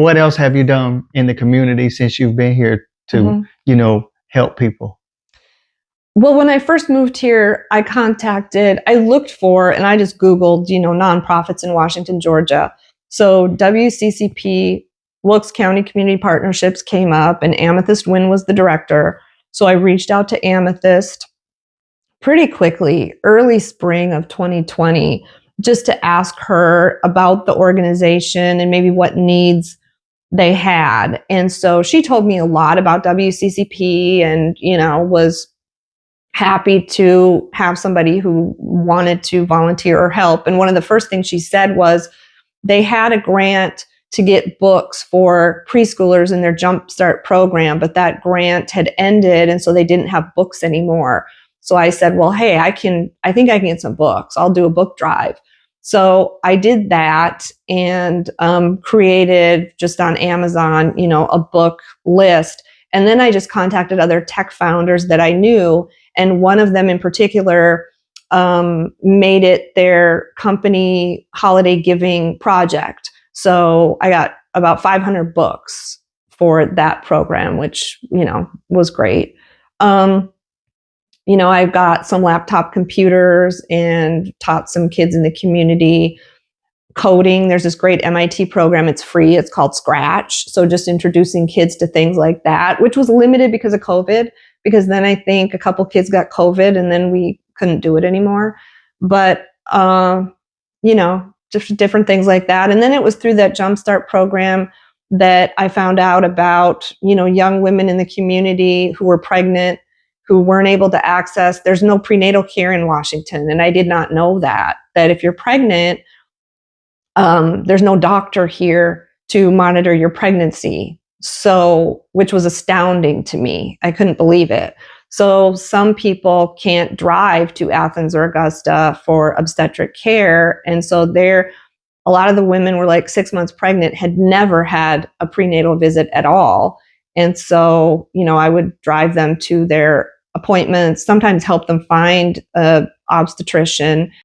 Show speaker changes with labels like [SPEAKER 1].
[SPEAKER 1] what else have you done in the community since you've been here to,
[SPEAKER 2] Mhm.
[SPEAKER 1] help people?
[SPEAKER 2] Well, when I first moved here, I looked for, and I just Googled, nonprofits in Washington, Georgia. So WCCP, Wilkes County Community Partnerships came up, and Amethyst Wynn was the director. So I reached out to Amethyst pretty quickly, early spring of 2020, just to ask her about the organization and maybe what needs they had. And so she told me a lot about WCCP and, was happy to have somebody who wanted to volunteer or help. And one of the first things she said was they had a grant to get books for preschoolers in their Jumpstart program, but that grant had ended, and so they didn't have books anymore. So I said, well, hey, I think I can get some books. I'll do a book drive. So I did that and created just on Amazon, a book list. And then I just contacted other tech founders that I knew. And one of them in particular made it their company holiday giving project. So I got about 500 books for that program, which, was great. I've got some laptop computers and taught some kids in the community coding. There's this great MIT program. It's free. It's called Scratch. So just introducing kids to things like that, which was limited because of COVID, because then I think a couple kids got COVID and then we couldn't do it anymore. But, just different things like that. And then it was through that Jumpstart program that I found out about, young women in the community who were pregnant, who weren't able to access, there's no prenatal care in Washington. And I did not know that if you're pregnant, there's no doctor here to monitor your pregnancy. So, which was astounding to me. I couldn't believe it. So some people can't drive to Athens or Augusta for obstetric care. And so a lot of the women were like 6 months pregnant, had never had a prenatal visit at all. And so, I would drive them to their appointments, sometimes help them find a obstetrician.